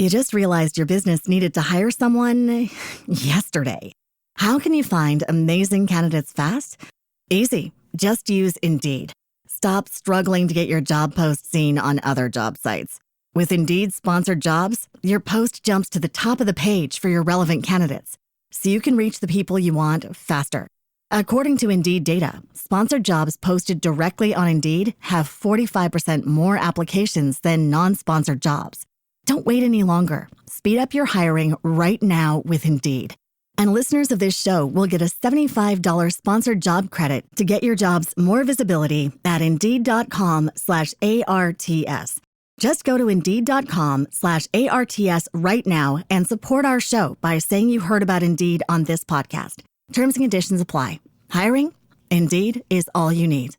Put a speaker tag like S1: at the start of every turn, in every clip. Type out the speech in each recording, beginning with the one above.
S1: You just realized your business needed to hire someone yesterday. How can you find amazing candidates fast? Easy. Just use Indeed. Stop struggling to get your job post seen on other job sites. With Indeed sponsored jobs, your post jumps to the top of the page for your relevant candidates, so you can reach the people you want faster. According to Indeed data, sponsored jobs posted directly on Indeed have 45% more applications than non-sponsored jobs. Don't wait any longer. Speed up your hiring right now with Indeed. And listeners of this show will get a $75 sponsored job credit to get your jobs more visibility at Indeed.com/ARTS. Just go to Indeed.com/ARTS right now and support our show by saying you heard about Indeed on this podcast. Terms and conditions apply. Hiring? Indeed is all you need.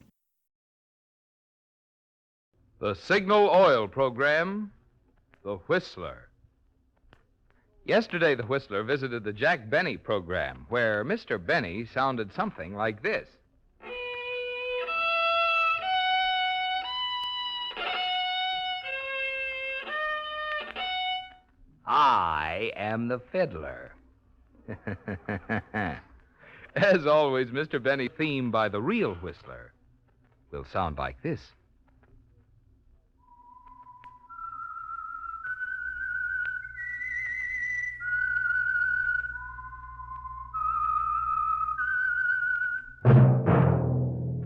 S2: The Signal Oil Program, The Whistler. Yesterday, the Whistler visited the Jack Benny program, where Mr. Benny sounded something like this. I am the fiddler. As always, Mr. Benny, theme by the real Whistler, will sound like this.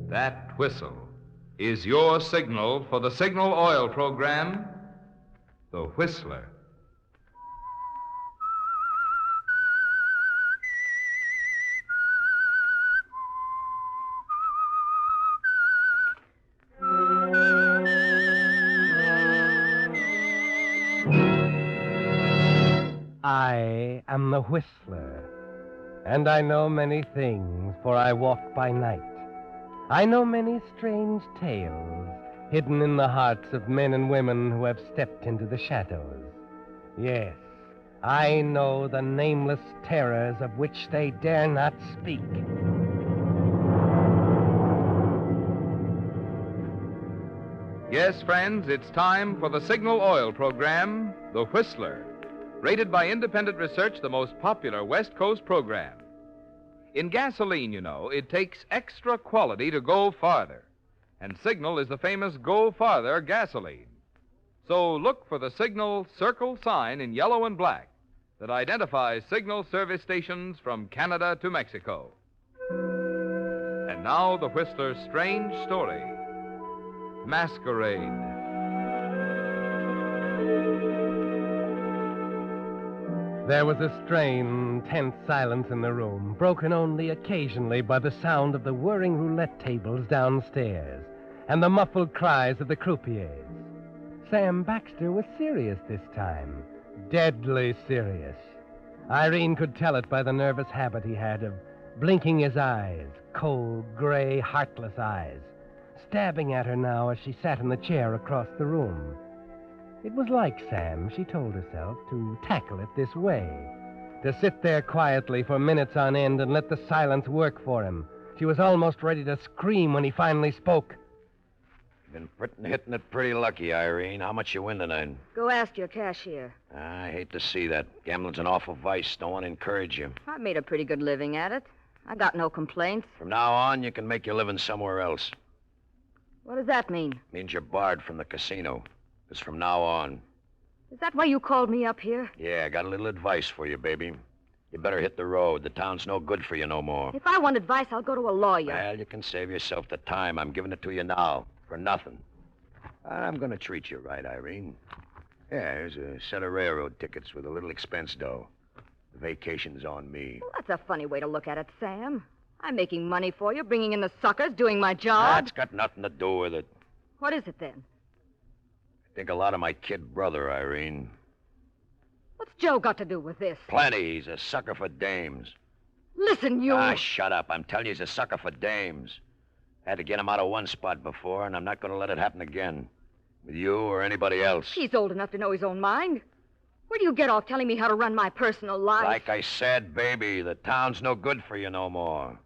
S2: That whistle is your signal for the Signal Oil Program, The Whistler.
S3: I am the Whistler, and I know many things, for I walk by night. I know many strange tales hidden in the hearts of men and women who have stepped into the shadows. Yes, I know the nameless terrors of which they dare not speak.
S2: Yes, friends, it's time for the Signal Oil Program, The Whistler. Rated by independent research, the most popular West Coast program. In gasoline, you know, it takes extra quality to go farther. And Signal is the famous Go Farther gasoline. So look for the Signal circle sign in yellow and black that identifies Signal service stations from Canada to Mexico. And now the Whistler's strange story, Masquerade.
S3: There was a strained, tense silence in the room, broken only occasionally by the sound of the whirring roulette tables downstairs and the muffled cries of the croupiers. Sam Baxter was serious this time, deadly serious. Irene could tell it by the nervous habit he had of blinking his eyes, cold, gray, heartless eyes, stabbing at her now as she sat in the chair across the room. It was like Sam, she told herself, to tackle it this way, to sit there quietly for minutes on end and let the silence work for him. She was almost ready to scream when he finally spoke.
S4: Been hitting it pretty lucky, Irene. How much you win tonight?
S5: Go ask your cashier.
S4: I hate to see that. Gambling's an awful vice. Don't want to encourage you.
S5: I've made a pretty good living at it. I got no complaints.
S4: From now on, you can make your living somewhere else.
S5: What does that mean?
S4: Means you're barred from the casino. Because from now on...
S5: Is that why you called me up here?
S4: Yeah, I got a little advice for you, baby. You better hit the road. The town's no good for you no more.
S5: If I want advice, I'll go to a lawyer.
S4: Well, you can save yourself the time. I'm giving it to you now. For nothing. I'm going to treat you right, Irene. Yeah, here's a set of railroad tickets with a little expense dough. The vacation's on me.
S5: Well, that's a funny way to look at it, Sam. I'm making money for you, bringing in the suckers, doing my job.
S4: That's got nothing to do with it.
S5: What is it, then?
S4: I think a lot of my kid brother, Irene.
S5: What's Joe got to do with this?
S4: Plenty. He's a sucker for dames.
S5: Listen, you...
S4: Shut up. I'm telling you, he's a sucker for dames. Had to get him out of one spot before, and I'm not going to let it happen again. With you or anybody else.
S5: He's old enough to know his own mind. Where do you get off telling me how to run my personal life?
S4: Like I said, baby, the town's no good for you no more.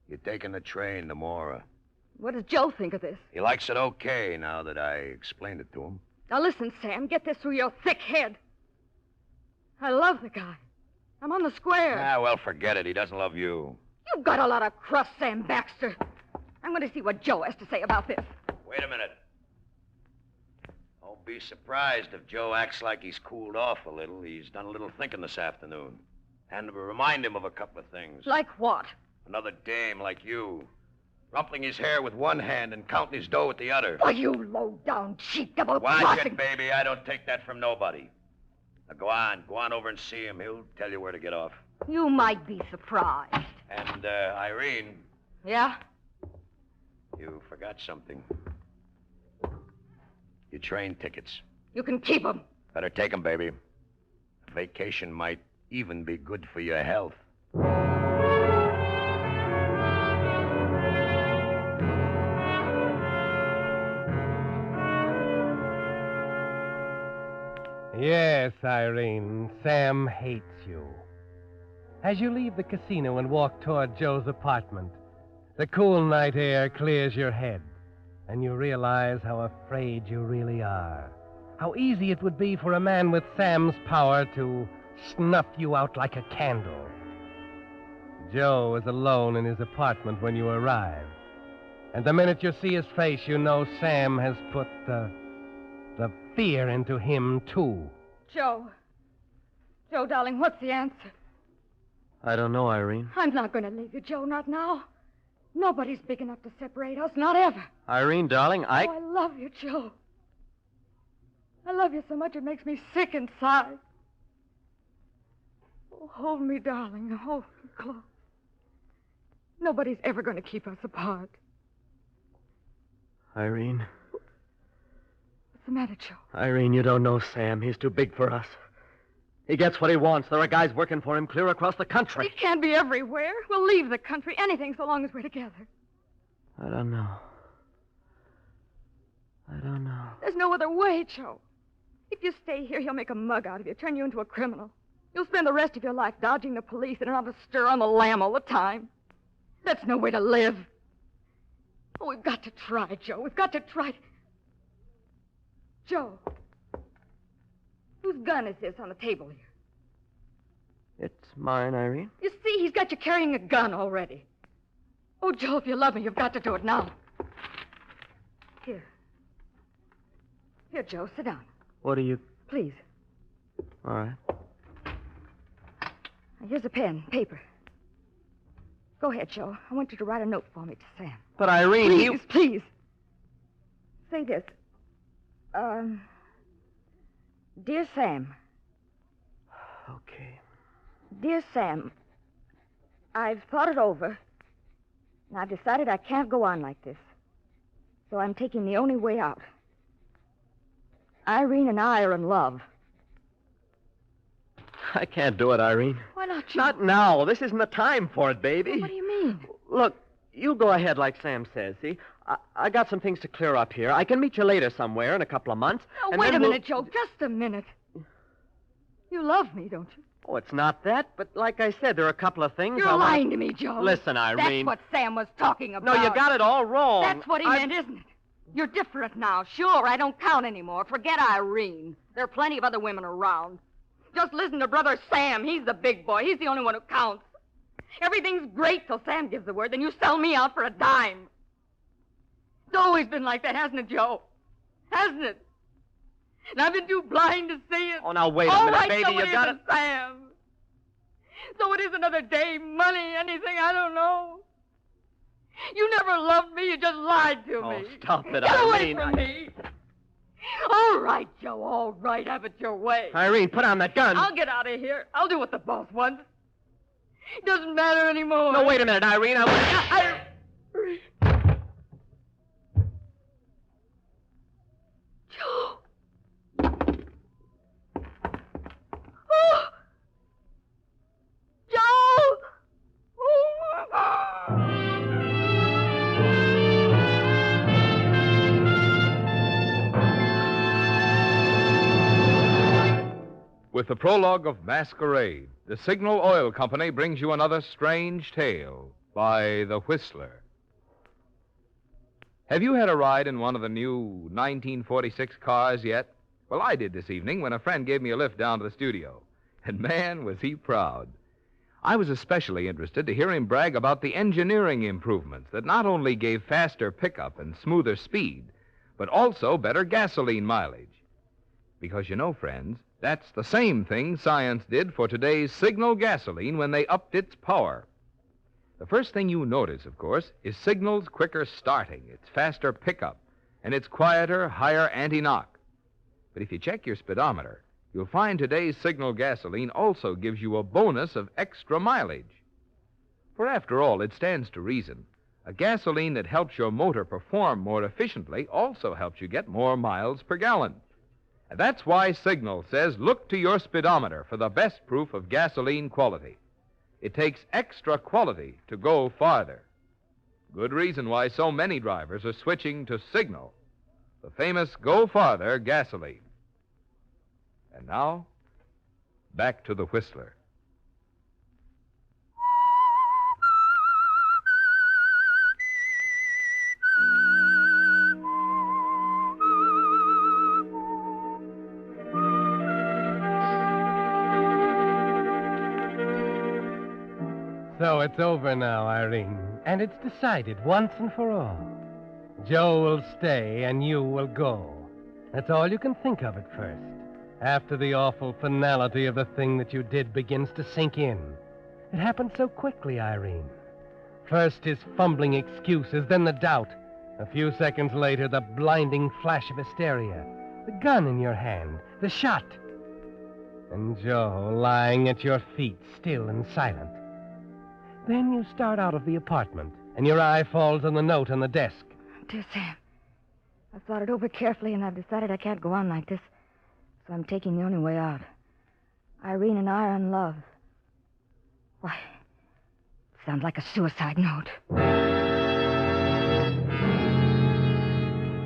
S4: You're taking the train tomorrow.
S5: What does Joe think of this?
S4: He likes it okay now that I explained it to him.
S5: Now listen, Sam, get this through your thick head. I love the guy. I'm on the square.
S4: Ah, well, forget it. He doesn't love you.
S5: You've got a lot of crust, Sam Baxter. I'm going to see what Joe has to say about this.
S4: Wait a minute. Don't be surprised if Joe acts like he's cooled off a little. He's done a little thinking this afternoon. And to remind him of a couple of things.
S5: Like what?
S4: Another dame like you. Rumpling his hair with one hand and counting his dough with the other.
S5: Oh, you low-down, cheap,
S4: Watch
S5: double-crossing...
S4: it, baby. I don't take that from nobody. Now, go on over and see him. He'll tell you where to get off.
S5: You might be surprised.
S4: And, Irene,
S5: Yeah?
S4: you forgot something. Your train tickets.
S5: You can keep them.
S4: Better take them, baby. A vacation might even be good for your health.
S3: Yes, Irene, Sam hates you. As you leave the casino and walk toward Joe's apartment, the cool night air clears your head, and you realize how afraid you really are. How easy it would be for a man with Sam's power to snuff you out like a candle. Joe is alone in his apartment when you arrive. And the minute you see his face, you know Sam has put the fear into him, too.
S5: Joe. Joe, darling, what's the answer?
S6: I don't know, Irene.
S5: I'm not going to leave you, Joe, not now. Nobody's big enough to separate us, not ever.
S6: Irene, darling,
S5: Oh, I love you, Joe. I love you so much it makes me sick inside. Oh, hold me, darling. Hold me close. Nobody's ever going to keep us apart.
S6: Irene.
S5: What's the matter, Joe?
S6: Irene, you don't know Sam. He's too big for us. He gets what he wants. There are guys working for him clear across the country.
S5: We can't be everywhere. We'll leave the country. Anything so long as we're together.
S6: I don't know. I don't know.
S5: There's no other way, Joe. If you stay here, he'll make a mug out of you, turn you into a criminal. You'll spend the rest of your life dodging the police and on a stir on the lam all the time. That's no way to live. Oh, we've got to try, Joe. We've got to try. Joe. Whose gun is this on the table here?
S6: It's mine, Irene.
S5: You see, he's got you carrying a gun already. Oh, Joe, if you love me, you've got to do it now. Here. Here, Joe, sit down.
S6: What do you...
S5: Please.
S6: All right.
S5: Now, here's a pen, paper. Go ahead, Joe. I want you to write a note for me to Sam.
S6: But Irene,
S5: Please, please. Say this. Dear Sam.
S6: Okay.
S5: Dear Sam, I've thought it over, and I've decided I can't go on like this. So I'm taking the only way out. Irene and I are in love.
S6: I can't do it, Irene.
S5: Why not, Joe?
S6: Not now. This isn't the time for it, baby.
S5: What do you mean?
S6: Look, you go ahead like Sam says, see? I got some things to clear up here. I can meet you later somewhere in a couple of months.
S5: Now,
S6: and
S5: wait
S6: then
S5: a minute, Joe. Just a minute. You love me, don't you?
S6: Oh, it's not that, but like I said, there are a couple of things
S5: You're
S6: I want-
S5: lying to me, Joe.
S6: Listen, Irene.
S5: That's what Sam was talking about.
S6: No, you got it all wrong.
S5: That's what he meant, isn't it? You're different now. Sure, I don't count anymore. Forget Irene. There are plenty of other women around. Just listen to Brother Sam. He's the big boy. He's the only one who counts. Everything's great till Sam gives the word. Then you sell me out for a dime. It's always been like that, hasn't it, Joe? Hasn't it? And I've been too blind to see it.
S6: Oh, now, wait a
S5: All
S6: minute,
S5: right,
S6: baby.
S5: so
S6: You
S5: it
S6: got
S5: isn't Sam. So it is another day, money, anything, I don't know. You never loved me. You just lied to
S6: Oh,
S5: me.
S6: stop it,
S5: Get away
S6: Irene.
S5: from me. All right, Joe, all right. Have it your way.
S6: Irene, put on that gun.
S5: I'll get out of here. I'll do what the boss wants. It doesn't matter anymore.
S6: No, wait a minute, Irene.
S5: Joe. Oh. Joe. Oh, my God.
S2: With the prologue of Masquerade, the Signal Oil Company brings you another strange tale by The Whistler. Have you had a ride in one of the new 1946 cars yet? Well, I did this evening when a friend gave me a lift down to the studio. And man, was he proud. I was especially interested to hear him brag about the engineering improvements that not only gave faster pickup and smoother speed, but also better gasoline mileage. Because you know, friends, that's the same thing science did for today's Signal gasoline when they upped its power. The first thing you notice, of course, is Signal's quicker starting, its faster pickup, and its quieter, higher anti-knock. But if you check your speedometer, you'll find today's Signal gasoline also gives you a bonus of extra mileage. For after all, it stands to reason. A gasoline that helps your motor perform more efficiently also helps you get more miles per gallon. And that's why Signal says look to your speedometer for the best proof of gasoline quality. It takes extra quality to go farther. Good reason why so many drivers are switching to Signal, the famous Go Farther gasoline. And now, back to the Whistler.
S3: So it's over now, Irene, and it's decided once and for all. Joe will stay and you will go. That's all you can think of at first. After the awful finality of the thing that you did begins to sink in. It happened so quickly, Irene. First his fumbling excuses, then the doubt. A few seconds later, the blinding flash of hysteria. The gun in your hand, the shot. And Joe lying at your feet, still and silent. Then you start out of the apartment, and your eye falls on the note on the desk.
S5: Dear Sam, I've thought it over carefully, and I've decided I can't go on like this. So I'm taking the only way out. Irene and I are in love. Why, it sounds like a suicide note.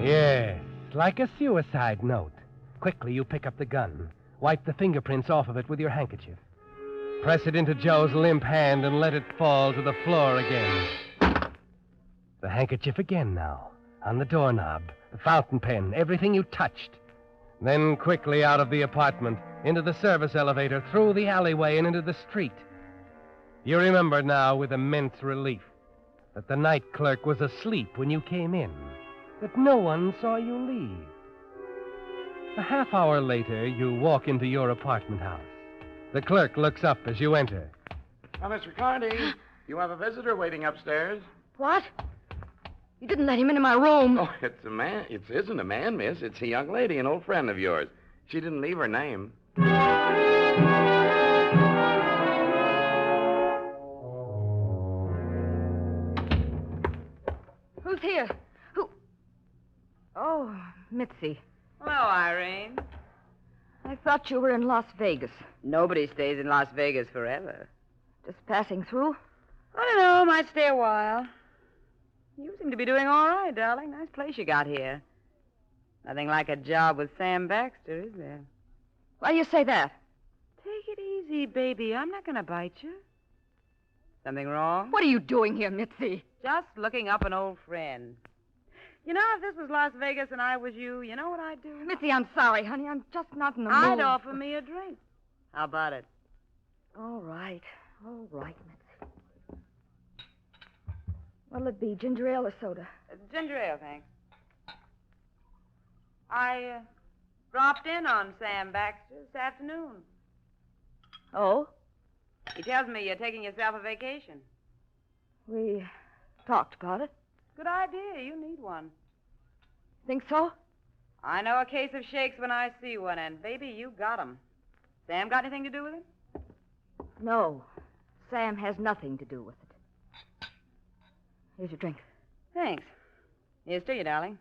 S3: Yes, like a suicide note. Quickly, you pick up the gun. Wipe the fingerprints off of it with your handkerchief. Press it into Joe's limp hand and let it fall to the floor again. The handkerchief again now. On the doorknob, the fountain pen, everything you touched. Then quickly out of the apartment, into the service elevator, through the alleyway and into the street. You remember now with immense relief that the night clerk was asleep when you came in, that no one saw you leave. A half hour later, you walk into your apartment house. The clerk looks up as you enter.
S7: Now, Miss Ricardi, you have a visitor waiting upstairs.
S5: What? You didn't let him into my room.
S7: Oh, it's a man. It isn't a man, miss. It's a young lady, an old friend of yours. She didn't leave her name.
S5: Who's here? Who? Oh, Mitzi.
S8: Hello, Irene.
S5: I thought you were in Las Vegas.
S8: Nobody stays in Las Vegas forever.
S5: Just passing through?
S8: I don't know. Might stay a while. You seem to be doing all right, darling. Nice place you got here. Nothing like a job with Sam Baxter, is there?
S5: Why do you say that?
S8: Take it easy, baby. I'm not going to bite you. Something wrong?
S5: What are you doing here, Mitzi?
S8: Just looking up an old friend. You know, if this was Las Vegas and I was you, you know what I'd do?
S5: Mitzi, I'm sorry, honey. I'm just not in the mood.
S8: I'd offer me a drink. How about it?
S5: All right, Mitzi. What'll it be, ginger ale or soda?
S8: Ginger ale, thanks. I dropped in on Sam Baxter this afternoon.
S5: Oh?
S8: He tells me you're taking yourself a vacation.
S5: We talked about it.
S8: Good idea. You need one.
S5: Think so?
S8: I know a case of shakes when I see one, and baby, you got 'em. Sam got anything to do with it?
S5: No. Sam has nothing to do with it. Here's your drink.
S8: Thanks. Here's to you, darling.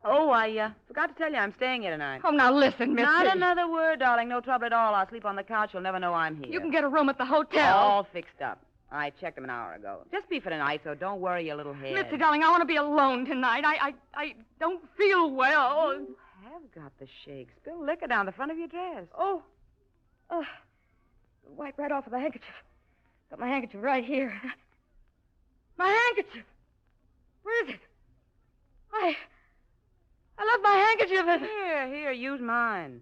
S8: Oh, I forgot to tell you I'm staying here tonight.
S5: Oh, now listen, Mitzi.
S8: Not another word, darling. No trouble at all. I'll sleep on the couch. You'll never know I'm here.
S5: You can get a room at the hotel.
S8: All fixed up. I checked them an hour ago. Just be for tonight, so don't worry your little head.
S5: Mitzi, darling, I want to be alone tonight. I don't feel well.
S8: You have got the shakes. Spill liquor down the front of your dress.
S5: Oh. Wipe right off with the handkerchief. Got my handkerchief right here. My handkerchief. Where is it? I left my handkerchief in...
S8: Here, use mine.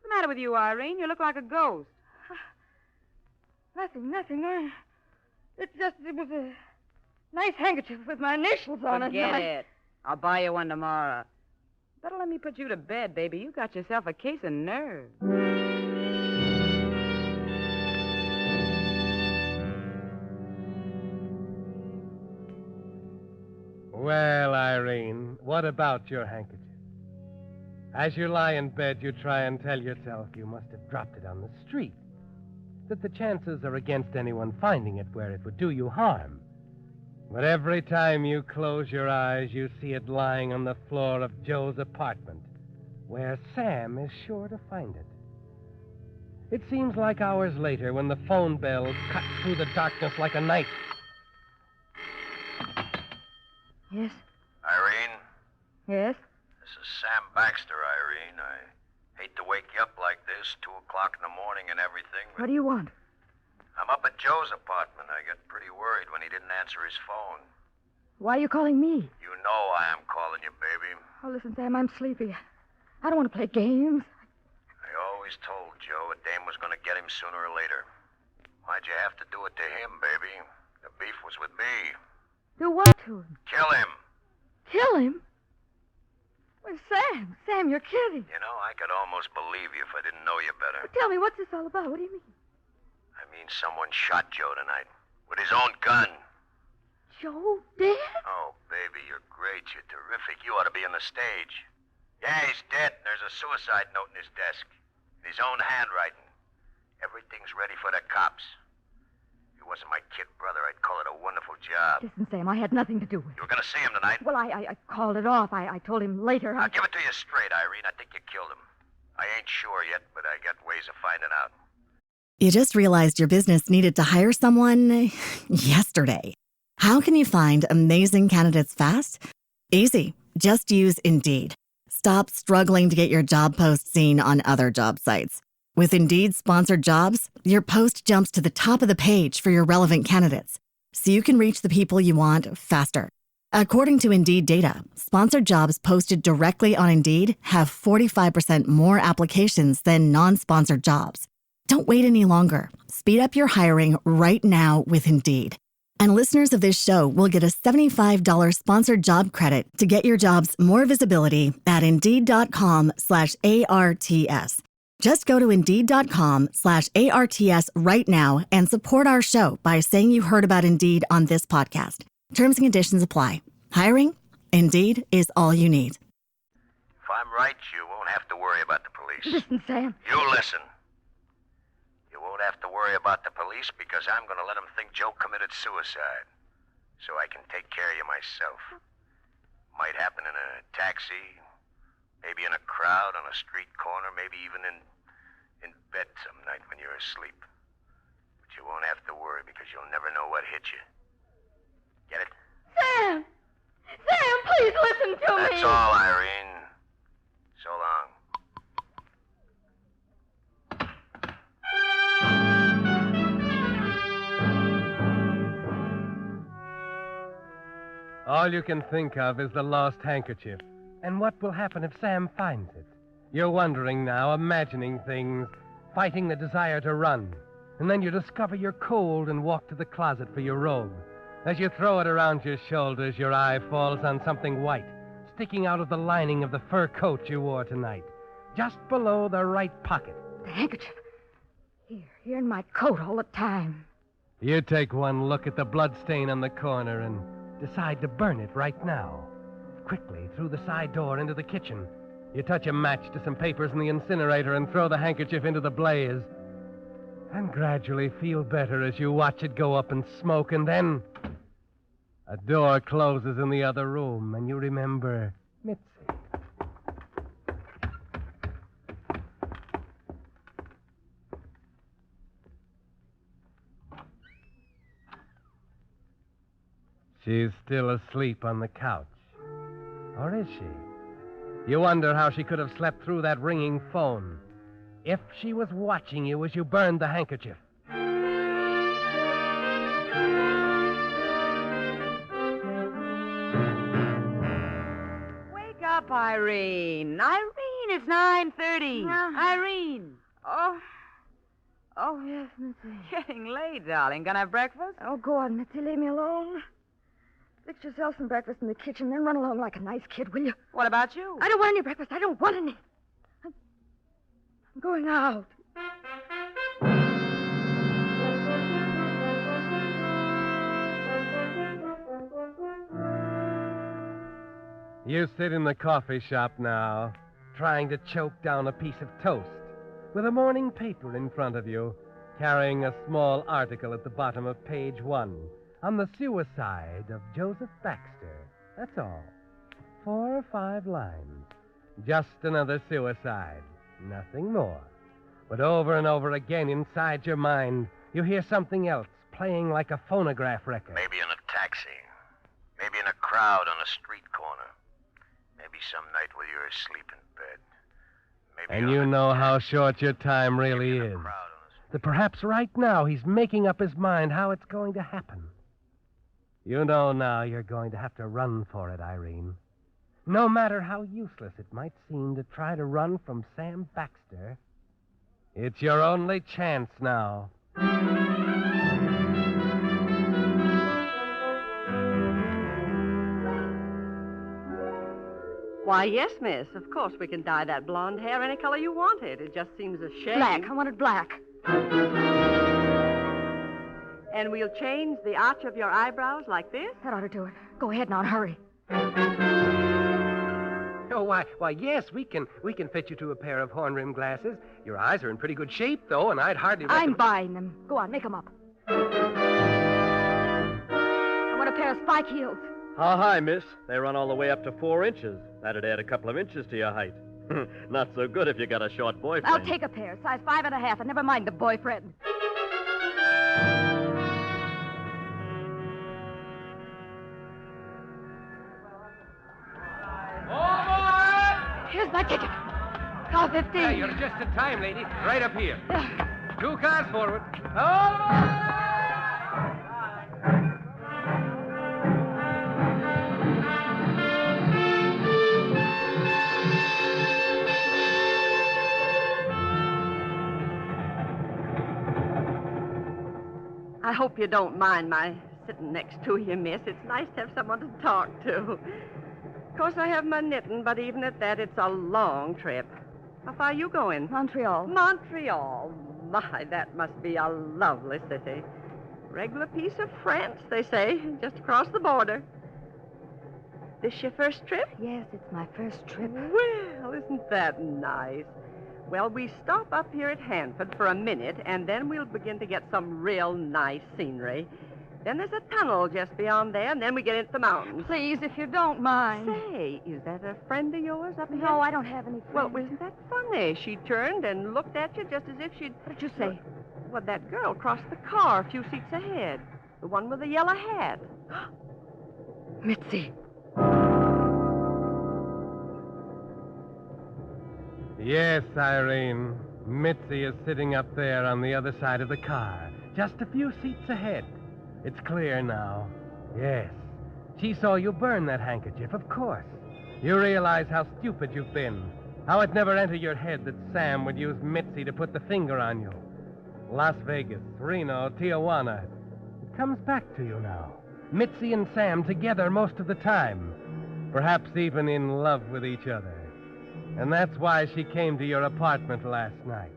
S8: What's the matter with you, Irene? You look like a ghost.
S5: Nothing. It was a nice handkerchief with my initials on it.
S8: Forget it. I'll buy you one tomorrow. Better let me put you to bed, baby. You got yourself a case of nerves.
S3: Well, Irene, what about your handkerchief? As you lie in bed, you try and tell yourself you must have dropped it on the street, that the chances are against anyone finding it where it would do you harm. But every time you close your eyes, you see it lying on the floor of Joe's apartment, where Sam is sure to find it. It seems like hours later when the phone bell cut through the darkness like a knife.
S5: Yes?
S4: Irene,
S5: Yes?
S4: this is Sam Baxter, Irene. I hate to wake you up like this, 2 o'clock in the morning and everything, but
S5: What do you want?
S4: I'm up at Joe's apartment. I got pretty worried when he didn't answer his phone.
S5: Why are you calling me?
S4: You know I am calling you, baby.
S5: Oh, listen, Sam, I'm sleepy. I don't want to play games.
S4: I always told Joe a dame was going to get him sooner or later. Why'd you have to do it to him, baby? The beef was with me.
S5: Do what to him?
S4: Kill him.
S5: Kill him? Well, Sam, you're kidding.
S4: You know, I could almost believe you if I didn't know you better.
S5: Tell me, what's this all about? What do you mean?
S4: I mean, someone shot Joe tonight with his own gun.
S5: Joe dead?
S4: Oh, baby, you're great. You're terrific. You ought to be on the stage. Yeah, he's dead. There's a suicide note in his desk. In his own handwriting. Everything's ready for the cops. If it wasn't my kid brother, I'd call it a wonderful job.
S5: Listen, Sam, I had nothing to do with it.
S4: You were going to see him tonight.
S5: Well, I called it off. I told him later.
S4: I'll give it to you straight, Irene. I think you killed him. I ain't sure yet, but I got ways of finding out.
S1: You just realized your business needed to hire someone yesterday. How can you find amazing candidates fast? Easy. Just use Indeed. Stop struggling to get your job post seen on other job sites. With Indeed sponsored jobs, your post jumps to the top of the page for your relevant candidates, so you can reach the people you want faster. According to Indeed data, sponsored jobs posted directly on Indeed have 45% more applications than non-sponsored jobs. Don't wait any longer. Speed up your hiring right now with Indeed. And listeners of this show will get a $75 sponsored job credit to get your jobs more visibility at Indeed.com/ARTS. Just go to Indeed.com/ARTS right now and support our show by saying you heard about Indeed on this podcast. Terms and conditions apply. Hiring? Indeed is all you need.
S4: If I'm right, you won't have to worry about the police.
S5: Listen, Sam.
S4: You listen. You won't have to worry about the police because I'm going to let them think Joe committed suicide. So I can take care of you myself. Might happen in a taxi, maybe in a crowd, on a street corner, maybe even in bed some night when you're asleep. But you won't have to worry because you'll never know what hit you. Get it?
S5: Sam! Sam, please listen to me!
S4: That's all, Irene. So long.
S3: All you can think of is the lost handkerchief. And what will happen if Sam finds it? You're wondering now, imagining things, fighting the desire to run. And then you discover you're cold and walk to the closet for your robe. As you throw it around your shoulders, your eye falls on something white, sticking out of the lining of the fur coat you wore tonight, just below the right pocket.
S5: The handkerchief. Here in my coat all the time.
S3: You take one look at the bloodstain on the corner and decide to burn it right now. Quickly, through the side door into the kitchen. You touch a match to some papers in the incinerator and throw the handkerchief into the blaze. And gradually feel better as you watch it go up in smoke, and then a door closes in the other room, and you remember Mitzi. She's still asleep on the couch. Or is she? You wonder how she could have slept through that ringing phone. If she was watching you as you burned the handkerchief.
S8: Wake up, Irene. Irene, it's 9:30.
S5: Yeah.
S8: Irene.
S5: Oh, yes, Mitzi.
S8: Getting late, darling. Gonna have breakfast?
S5: Oh, go on, Mitzi. Leave me alone. Fix yourself some breakfast in the kitchen, then run along like a nice kid, will you?
S8: What about you?
S5: I don't want any breakfast. I don't want any. I'm going out.
S3: You sit in the coffee shop now, trying to choke down a piece of toast, with a morning paper in front of you, carrying a small article at the bottom of page 1 on the suicide of Joseph Baxter. That's all. 4 or 5 lines. Just another suicide. Nothing more. But over and over again inside your mind, you hear something else playing like a phonograph record.
S4: Maybe in a taxi. Maybe in a crowd on a street corner. Maybe some night while you're asleep in bed. Maybe
S3: And you know how short your time really is.
S4: crowd on a
S3: That perhaps right now he's making up his mind how it's going to happen. You know now you're going to have to run for it, Irene. No matter how useless it might seem to try to run from Sam Baxter, it's your only chance now.
S9: Why, yes, miss. Of course we can dye that blonde hair any color you want it. It just seems a shame.
S5: Black. I wanted black.
S9: And we'll change the arch of your eyebrows like this?
S5: That ought to do it. Go ahead now and hurry.
S3: Oh, why, yes, we can fit you to a pair of horn-rimmed glasses. Your eyes are in pretty good shape, though, and I'd hardly
S5: I'm buying them. Go on, make them up. I want a pair of spike heels.
S6: How high, miss? They run all the way up to 4 inches. That'd add a couple of inches to your height. Not so good if you got a short boyfriend.
S5: I'll take a pair, size 5.5, and never mind the boyfriend. Here's my ticket. Car 15.
S3: Hey, you're just in time, lady. Right up here. 2 cars forward. All aboard!
S9: I hope you don't mind my sitting next to you, miss. It's nice to have someone to talk to. Of course, I have my knitting, but even at that, it's a long trip. How far are you going?
S5: Montreal.
S9: Montreal. My, that must be a lovely city. Regular piece of France, they say, just across the border. This your first trip?
S5: Yes, it's my first trip.
S9: Well, isn't that nice? Well, we stop up here at Hanford for a minute, and then we'll begin to get some real nice scenery. Then there's a tunnel just beyond there, and then we get into the mountains.
S5: Please, if you don't mind.
S9: Say, is that a friend of yours up here?
S5: No, I don't have any friends.
S9: Well, isn't that funny? She turned and looked at you just as if she'd...
S5: What did you say?
S9: Well, that girl crossed the car a few seats ahead. The one with the yellow hat.
S5: Mitzi.
S3: Yes, Irene. Mitzi is sitting up there on the other side of the car, just a few seats ahead. It's clear now. Yes. She saw you burn that handkerchief, of course. You realize how stupid you've been. How it never entered your head that Sam would use Mitzi to put the finger on you. Las Vegas, Reno, Tijuana. It comes back to you now. Mitzi and Sam together most of the time. Perhaps even in love with each other. And that's why she came to your apartment last night.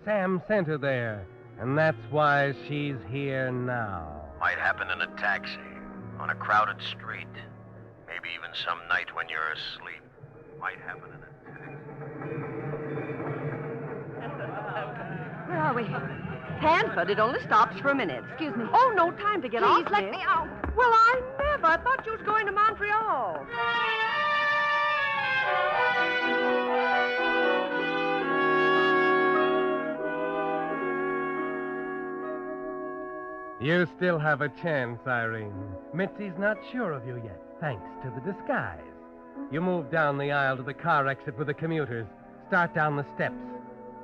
S3: Sam sent her there, and that's why she's here now.
S4: Might happen in a taxi, on a crowded street. Maybe even some night when you're asleep. Might happen in a taxi.
S5: Where are we?
S9: Hanford, it only stops for a minute.
S5: Excuse me.
S9: Oh, no time to get off.
S5: Please, let
S9: miss.
S5: me out.
S9: Well, I never. I thought you was going to Montreal.
S3: You still have a chance, Irene. Mitzi's not sure of you yet, thanks to the disguise. You move down the aisle to the car exit with the commuters, start down the steps,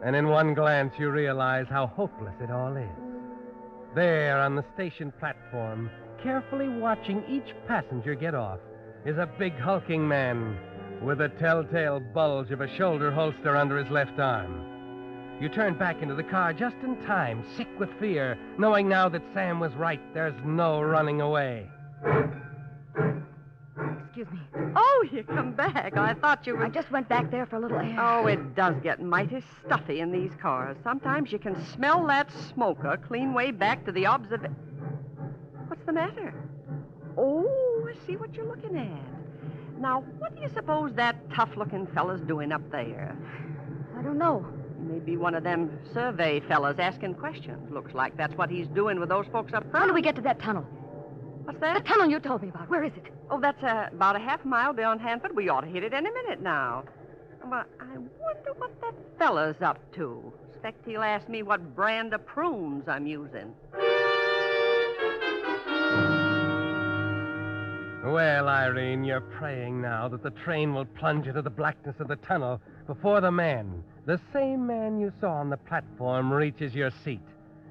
S3: and in one glance you realize how hopeless it all is. There on the station platform, carefully watching each passenger get off, is a big hulking man with a telltale bulge of a shoulder holster under his left arm. You turn back into the car just in time, sick with fear, knowing now that Sam was right. There's no running away.
S5: Excuse me.
S9: Oh, you come back. I thought you were...
S5: I just went back there for a little air.
S9: Oh, it does get mighty stuffy in these cars. Sometimes you can smell that smoke a clean way back to the What's the matter? Oh, I see what you're looking at. Now, what do you suppose that tough-looking fella's doing up there?
S5: I don't know.
S9: He may be one of them survey fellas asking questions. Looks like that's what he's doing with those folks up front.
S5: When do we get to that tunnel?
S9: What's
S5: The
S9: that?
S5: tunnel you told me about. Where is it?
S9: Oh, that's about a half mile beyond Hanford. We ought to hit it any minute now. Well, I wonder what that fella's up to. Expect he'll ask me what brand of prunes I'm using.
S3: Well, Irene, you're praying now that the train will plunge into the blackness of the tunnel before the same man you saw on the platform, reaches your seat.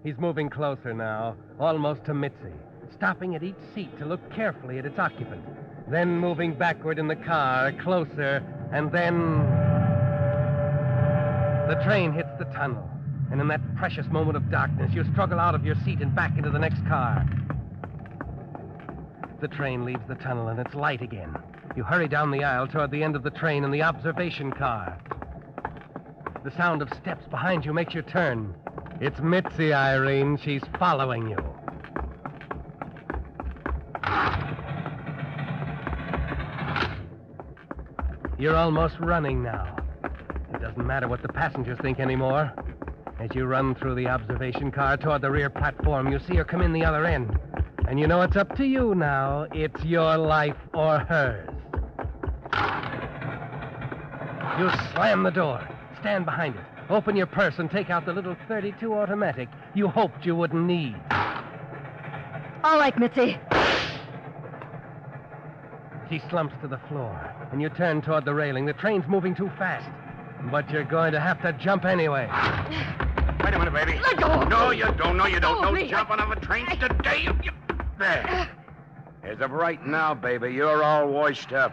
S3: He's moving closer now, almost to Mitzi, stopping at each seat to look carefully at its occupant, then moving backward in the car, closer, and then... The train hits the tunnel, and in that precious moment of darkness, you struggle out of your seat and back into the next car. The train leaves the tunnel, and it's light again. You hurry down the aisle toward the end of the train in the observation car. The sound of steps behind you makes you turn. It's Mitzi, Irene. She's following you. You're almost running now. It doesn't matter what the passengers think anymore. As you run through the observation car toward the rear platform, you see her come in the other end. And you know it's up to you now. It's your life or hers. You slam the door, stand behind it, open your purse, and take out the little .32 automatic you hoped you wouldn't need.
S5: All right, Mitzi.
S3: She slumps to the floor, and you turn toward the railing. The train's moving too fast, but you're going to have to jump anyway.
S4: Wait a minute, baby.
S5: Let go.
S4: No, you don't. No, you don't.
S5: Oh,
S4: No
S5: me.
S4: jumping on the trains today. There. As of right now, baby, you're all washed up.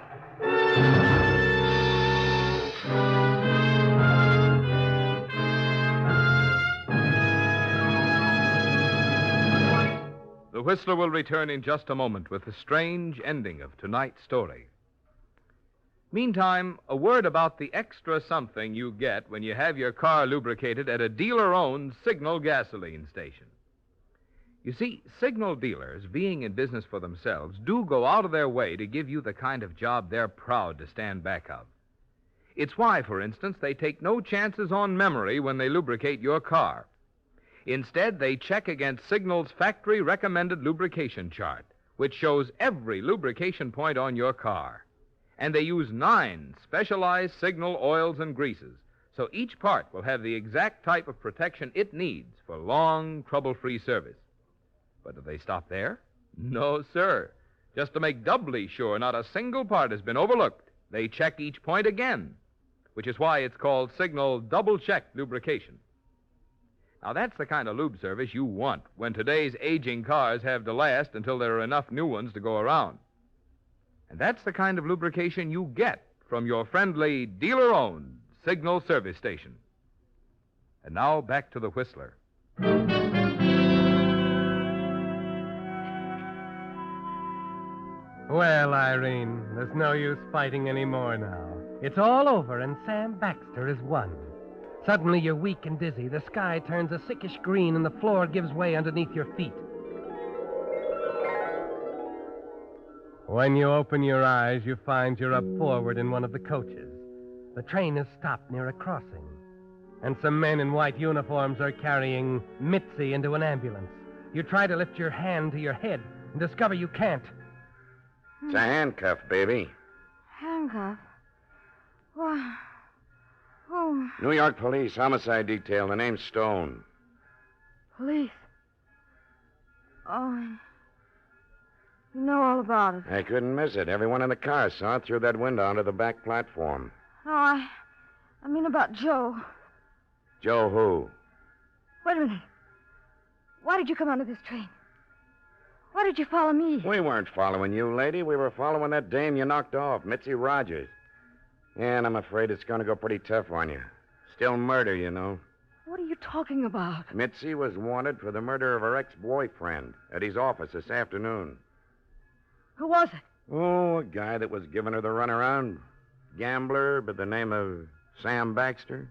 S2: The Whistler will return in just a moment with the strange ending of tonight's story. Meantime, a word about the extra something you get when you have your car lubricated at a dealer-owned Signal gasoline station. You see, Signal dealers, being in business for themselves, do go out of their way to give you the kind of job they're proud to stand back of. It's why, for instance, they take no chances on memory when they lubricate your car. Instead, they check against Signal's factory-recommended lubrication chart, which shows every lubrication point on your car. And they use 9 specialized Signal oils and greases, so each part will have the exact type of protection it needs for long, trouble-free service. But do they stop there? No, sir. Just to make doubly sure not a single part has been overlooked, they check each point again, which is why it's called Signal Double-Check Lubrication. Now, that's the kind of lube service you want when today's aging cars have to last until there are enough new ones to go around. And that's the kind of lubrication you get from your friendly, dealer-owned Signal service station. And now, back to the Whistler.
S3: Well, Irene, there's no use fighting anymore now. It's all over, and Sam Baxter has won. Suddenly, you're weak and dizzy. The sky turns a sickish green, and the floor gives way underneath your feet. When you open your eyes, you find you're up forward in one of the coaches. The train has stopped near a crossing, and some men in white uniforms are carrying Mitzi into an ambulance. You try to lift your hand to your head and discover you can't.
S4: It's a handcuff, baby.
S5: Handcuff? Why? Oh,
S4: New York Police, homicide detail. The name's Stone.
S5: police. Oh, you know all about it.
S4: I couldn't miss it. Everyone in the car saw it through that window onto the back platform.
S5: No, I mean about Joe.
S4: Joe who?
S5: Wait a minute. Why did you come onto this train? Why did you follow me?
S4: We weren't following you, lady. We were following that dame you knocked off, Mitzi Rogers.
S7: And I'm afraid it's going to go pretty tough on you. Still murder, you know.
S5: What are you talking about?
S7: Mitzi was wanted for the murder of her ex-boyfriend at his office this afternoon.
S5: Who was it?
S7: Oh, a guy that was giving her the runaround. Gambler by the name of Sam Baxter.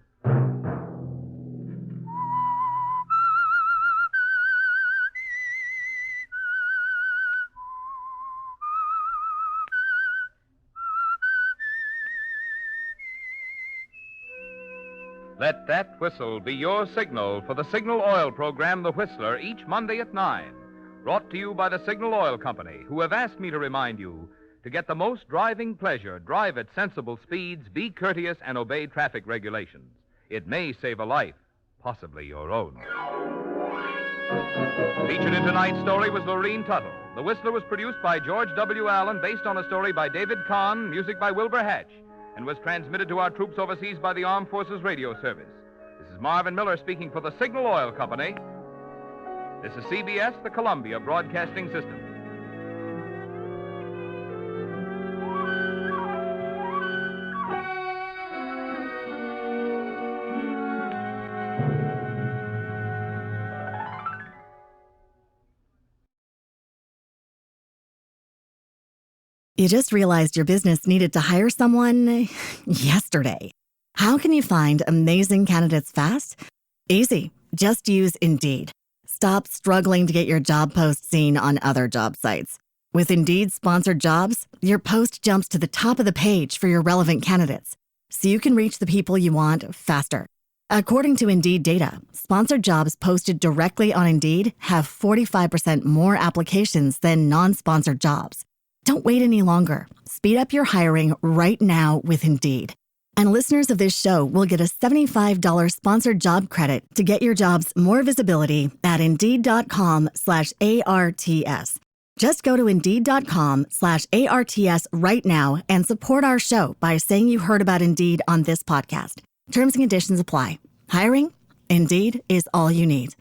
S2: Let that whistle be your signal for the Signal Oil program, The Whistler, each Monday at 9. Brought to you by the Signal Oil Company, who have asked me to remind you to get the most driving pleasure, drive at sensible speeds, be courteous, and obey traffic regulations. It may save a life, possibly your own. Featured in tonight's story was Lorene Tuttle. The Whistler was produced by George W. Allen, based on a story by David Kahn, music by Wilbur Hatch, and was transmitted to our troops overseas by the Armed Forces Radio Service. This is Marvin Miller speaking for the Signal Oil Company. This is CBS, the Columbia Broadcasting System.
S1: You just realized your business needed to hire someone yesterday. How can you find amazing candidates fast? Easy. Just use Indeed. Stop struggling to get your job post seen on other job sites. With Indeed sponsored jobs, your post jumps to the top of the page for your relevant candidates, so you can reach the people you want faster. According to Indeed data, sponsored jobs posted directly on Indeed have 45% more applications than non-sponsored jobs. Don't wait any longer. Speed up your hiring right now with Indeed. And listeners of this show will get a $75 sponsored job credit to get your jobs more visibility at Indeed.com/ARTS. Just go to Indeed.com/ARTS right now and support our show by saying you heard about Indeed on this podcast. Terms and conditions apply. Hiring? Indeed is all you need.